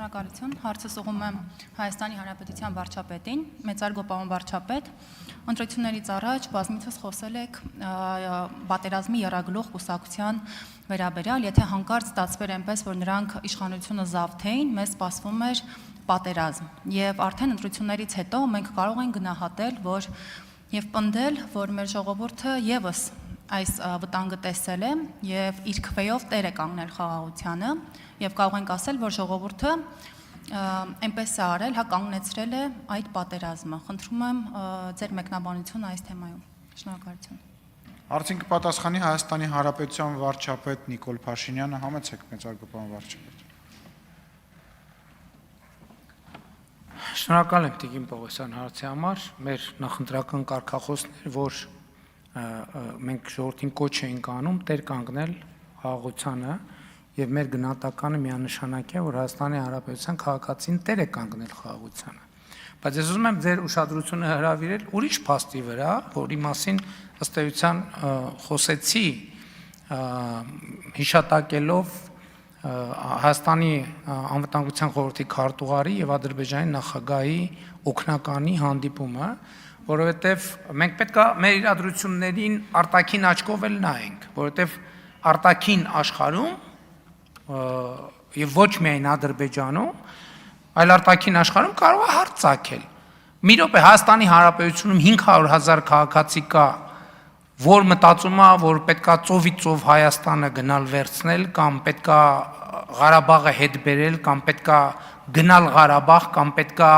Շնորհակալություն, հարցս ուղղում եմ Հայաստանի Հանրապետության վարչապետին, մեծարգո պարոն վարչապետ, ընտրություններից առաջ բազմիցս խոսել եք պատերազմի եռագլուխ կուսակցության վերաբերյալ, եթե հանկարծ ստացվեր այնպես, որ նրանք իշխանությունը զավթեին, մեզ սպասվում էր պատերազմ, եւ արդեն ընտրություններից հետո մենք կարող ենք գնահատել, որ եւ պնդել, որ մեր ժողովուրդը եւս այս վտանգը տեսել է եւ իր քվեով տեր է կանգնել խաղաղությանը եւ կարող ենք ասել, որ ժողովուրդը այնպես է արել, հա կանգնեցրել է այդ պատերազմը։ Խնդրում եմ ձեր մեկնաբանությունը այս թեմայում։ Շնորհակալություն։ Հարցին կպատասխանի Հայաստանի Հանրապետության վարչապետ Նիկոլ Փաշինյանը, համեցեք մեծարգո պարոն վարչապետ։ Շնորհակալ եմ Տիկին Պողոսյան հարցի համար, մեր նախընտրական կարգախոսն էր, որ մենք ժողովրդին կոչ էինք անում տեր կանգնել խաղաղությանը եւ մեր գնահատականը միանշանակ է, որ Հայաստանի Հանրապետության քաղաքացին տեր է կանգնել խաղաղությանը։ Բայց ես ուզում եմ ձեր ուշադրությունը հրավիրել ուրիշ փաստի վրա, որի մասին ըստ էության խոսեցի հիշատակելով Հայաստանի անվտանգության խորհրդի քարտուղարի եւ Ադրբեջանի նախագահի օգնականի հանդիպումը, որովհետեւ մենք պետք է մեր իրադրություններին արտաքին աչքով էլ նայենք, որովհետեւ արտաքին աշխարհում եւ ոչ միայն Ադրբեջանում, այլ արտաքին աշխարհում կարող է հարց ցակել։ Մի րոպե Հայաստանի Հանրապետությունում 500,000 քաղաքացի կա, որ մտածում է, որ պետքա ծովից ծով Հայաստանը գնալ վերցնել կամ պետքա Ղարաբաղը հետ բերել կամ պետքա գնալ Ղարաբաղ կամ պետքա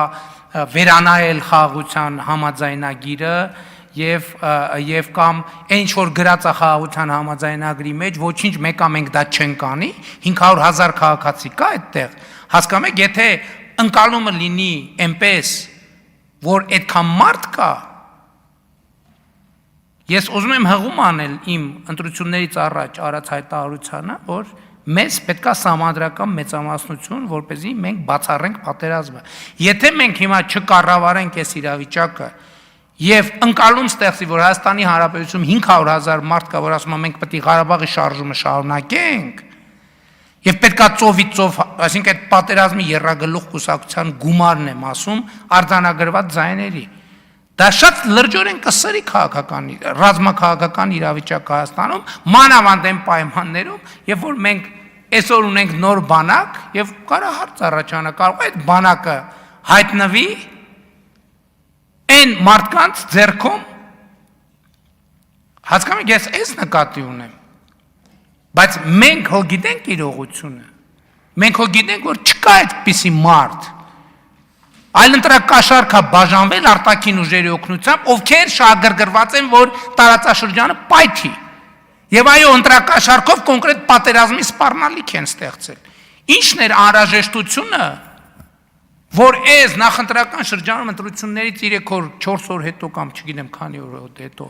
վերանայել խաղաղության համաձայնագիրը եւ կամ ինչ որ գրած է խաղաղության համաձայնագրի մեջ ոչինչ մեկա մենք դա չենք անի 500,000 քաղաքացի կա այդտեղ հասկանում եք եթե ընկալումը լինի այնպես որ այդքան մարդ կա ես ուզում եմ հղում անել իմ ընտրություններից առաջ արած հայտարարությանը, որ մեզ պետքա սահմանադրական մեծամասնություն, որպեսզի մենք բացառենք պատերազմը։ Եթե մենք հիմա չկառավարենք այս իրավիճակը եւ ընկալում ստեղծի, որ Հայաստանի Հանրապետությունում 500,000 մարդ կա, որ ասում է մենք պետք է Ղարաբաղի շարժումը շարունակենք, եւ պետքա ծովից ծով, այսինքն այդ պատերազմի եռագլուխ կուսակցության գումարն եմ ասում, արձանագրված ձայների Դա շատ լրջորեն կսրի քաղաքական, ռազմաքաղաքական իրավիճակ Հայաստանում, մանավանդ այն պայմաններում, երբ որ մենք այսօր ունենք նոր բանակ եւ կարա հարց առաջանա, կարող է այդ բանակը հայտնվի այն մարդկանց ձեռքում, հասկանում եք, ես այս նկատի ունեմ, բայց մենք հո գիտենք իրողությունը, մենք հո գիտենք, որ չկա այդպիսի մարդ, Այլ ընտրակաշառք է բաժանվել արտաքին ուժերի օգնությամբ, ովքեր շահագրգռված են, որ տարածաշրջանը պայթի։ Եվ այո, ընտրակաշառքով կոնկրետ պատերազմի սպառնալիք են ստեղծել։ Ինչն էր անհրաժեշտությունը, որ այս նախընտրական շրջանում ընտրություններից 3 օր, 4 օր հետո կամ չգիտեմ քանի օր հետո,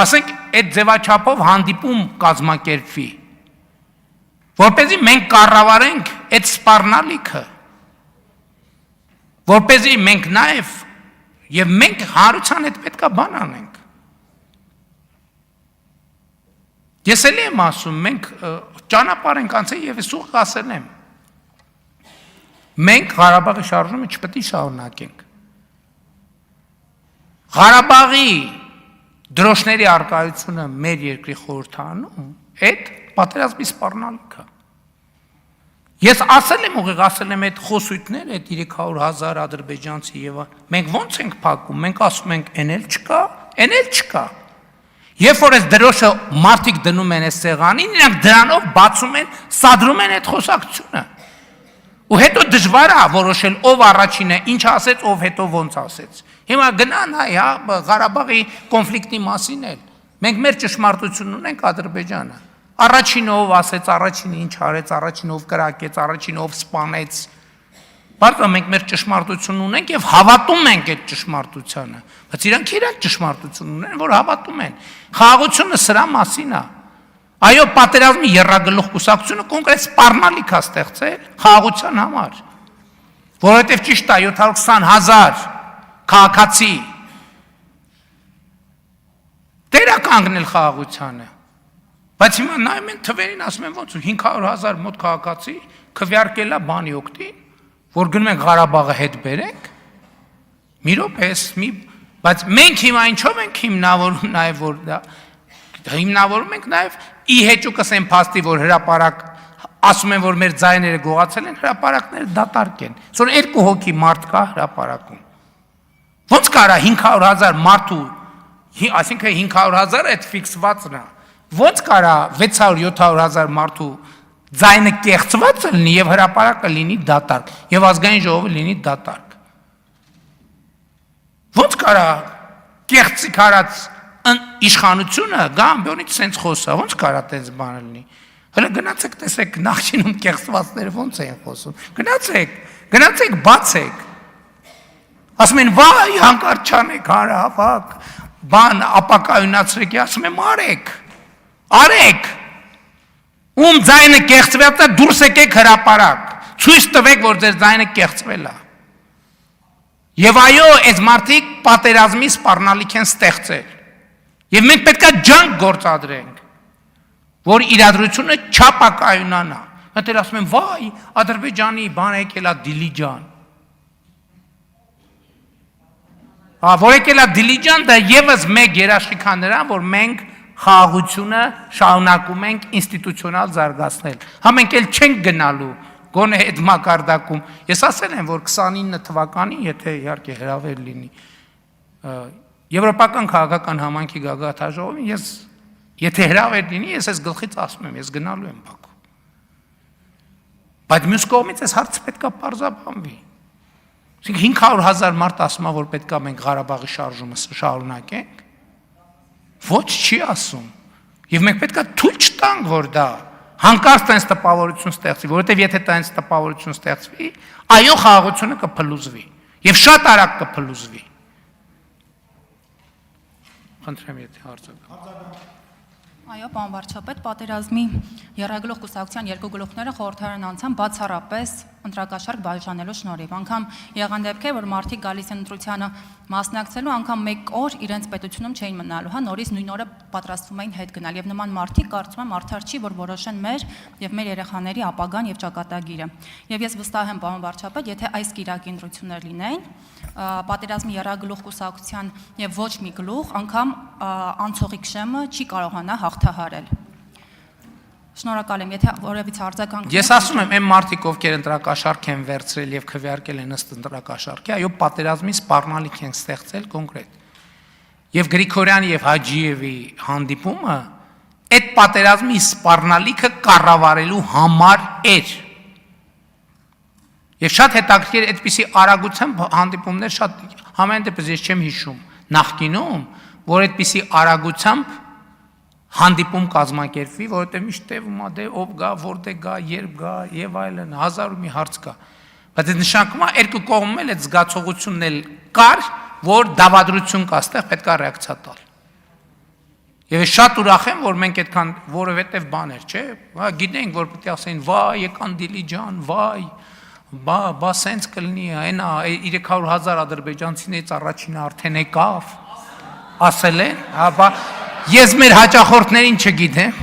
ասենք այդ ձևաչափով հանդիպում կազմակերպվի, որպեսզի մենք կառավարենք այդ սպառնալիքը Որպեսզի մենք նաև եւ մենք հարության հետ պետքա բան անենք։ Ես էլ եմ ասում, մենք ճանապարհ ենք անցել եւ ես ուղղ ասել եմ։ Մենք Ղարաբաղի շարժումը չպետք է շարունակենք։ Ղարաբաղի դրոշների արկայությունը մեր երկրի խորհրդանում այդ պատերազմի սպառնալիքը Ես ասել եմ ուղիղ, ասել եմ այդ խոսույթները, այդ 300,000 ադրբեջանցի եւ մենք ո՞նց ենք փակում, մենք ասում ենք էն էլ չկա։ Երբ որ այս դրոշը մարդիկ դնում են այս սեղանին, նրանք դրանով բացում են, սադրում են այդ խոսակցությունը։ Ու հետո դժվար է որոշել ով առաջինը, ինչ ասեց, ով հետո ոնց ասեց։ Հիմա գնան հայ, հա, Ղարաբաղի կոնֆլիկտի մասին էլ։ Մենք մեր ճշմարտությունն ունենք Ադրբեջանը։ Առաջինը ով ասեց, առաջինը ինչ արեց, առաջինը ով կրակեց, առաջինը ով սպանեց։ Բայց մենք մեր ճշմարտությունն ունենք եւ հավատում ենք այդ ճշմարտությանը։ Բայց իրանք ճշմարտություն ունեն, որ հավատում են։ Խաղաղությունը սրա մասին է։ Այո, պատերազմի եռագլուխ կուսակցությունը կոնկրետ սպառնալիք է ստեղծել խաղաղության համար։ Որովհետեւ ճիշտ է 720,000 քաղաքացի դեր է կանգնել խաղաղությանը։ Բայց հիմա նայում են թվերին ասում են ոնց 500,000 մոտ քաղաքացի քվեարկելա բանի օգտին, որ գնում ենք Ղարաբաղը հետ բերենք։ Մի րոպե, բայց մենք հիմա ինչով ենք հիմնավորում նաև որ դա հիմնավորում ենք նաև ի հեճուկս են փաստի որ հրապարակ ասում են որ մեր ձայները գողացել են հրապարակները դատարկ են այսօր 2 հոգի մարդ կա հրապարակում ոնց կարա 500,000 մարդու այսինքն 500,000 այդ ֆիքսվածն է ոնց կարա 600-700,000 մարդու ձայնը կեղծված լինի եւ հրապարակը լինի դատարկ եւ ազգային ժողովը լինի դատարկ ոնց կարա կեղծիկ արած իշխանությունը գա ամբյոնից սենց խոսա ոնց կարա տես բան լինի հələ գնացեք տեսեք նախկինում կեղծվածները ոնց են խոսում գնացեք բացեք ասում են վայ հանկարծ չանեք հարավակ բան ապակայունացրեք ասում եմ արեք ում ձայնը կեղծված է դուրս եկեք հրապարակ ցույց տվեք որ ձեր ձայնը կեղծվել է եւ այո այս մարդիկ պատերազմի սպառնալիք են ստեղծել եւ մենք պետքա ջանք գործադրենք որ իրադրությունը չապակայունանա հետո ասում են վայ Ադրբեջանի բան եկել է Դիլիջան որ եկել է Դիլիջան դա եւս մեկ երաշխիք է նրան որ մենք խաղաղությունը շարունակում ենք ինստիտուցիոնալ զարգացնել մենք էլ չենք գնալու գոնե այդ մակարդակում ես ասել եմ որ 29 թվականին եթե իհարկե հրավեր լինի Եվրոպական քաղաքական համայնքի գագաթաժողովին ես եթե հրավեր լինի ես այս գլխից ասում եմ ես գնալու եմ Բաքու բայց մյուս կողմից այս հարցը պետքա պարզաբանվի 500,000 մարդ ասում է որ պետքա մենք Ղարաբաղի շարժումը շարունակենք ոչ չի ասում եւ մենք պետքա թույլ չտանք որ դա հանկարծ տենց տպավորություն ստեղծվի որովհետեւ եթե տենց տպավորություն ստեղծվի այո խաղաղությունը կփլուզվի եւ շատ արագ կփլուզվի Խնդրեմ եթե հարցը Այո, պարոն վարչապետ, պատերազմի եռագլուխ կուսակցության երկու գլուխները խորհրդարան անցան բացառապես ընտրակաշառք բաժանելու շնորհիվ։ Անգամ եղան դեպքեր, որ մարդիկ գալիս են ընտրությանը մասնակցելու, անգամ մեկ օր իրենց պետությունում չէին մնալու, հա, նորից նույն օրը պատրաստվում էին հետ գնալ։ Եվ նման մարդիկ կարծում եմ արդար չի, որ որոշեն մեր եւ մեր երեխաների ապագան եւ ճակատագիրը։ Եվ ես վստահ եմ, պարոն վարչապետ, եթե այս կիրակի ընտրություններ լինեին, պատերազմի եռագլուխ կուսակցության եւ ոչ մի գլուխ անգամ անցողիկ շեմը չի կարողանա հաղթահարել։ Շնորհակալ եմ, եթե որևիցե արձագանք Ես ասում եմ, այն մարդիկ, ովքեր ընտրակաշառք են վերցրել եւ քվեարկել են ըստ ընտրակաշառքի, այո, պատերազմի սպառնալիք են ստեղծել կոնկրետ։ Եվ Գրիգորյանի եւ Հաջիևի հանդիպումը այդ պատերազմի սպառնալիքը կառավարելու համար էր։ Եվ շատ հետաքրքիր այդպիսի արագությամբ հանդիպումներ շատ համեն դեպս ես չեմ հիշում նախկինում, որ այդպիսի արագությամբ հանդիպում կազմակերպվի, որովհետև միշտ տևում է դե ով գա, որտեղ գա, երբ գա եւ այլն, հազար ու մի հարց կա։ Բայց այդ նշանակում է երկու կողմում էլ այդ զգացողությունն էլ կար, որ դավադրություն կա, այստեղ պետք է ռեակցիա տալ։ Եվ շատ ուրախ եմ, որ մենք այդքան որովհետև բաներ, չէ՞, գիտենք, որ պետք է ասեն, վայ, եկան Դիլիջան, վայ, բա սենց կլինի, այնա 300,000 ադրբեջանցիներից առաջինը արդեն եկավ, ասել են, հա, բա ես մեր հաճախորդներին չգիտեմ,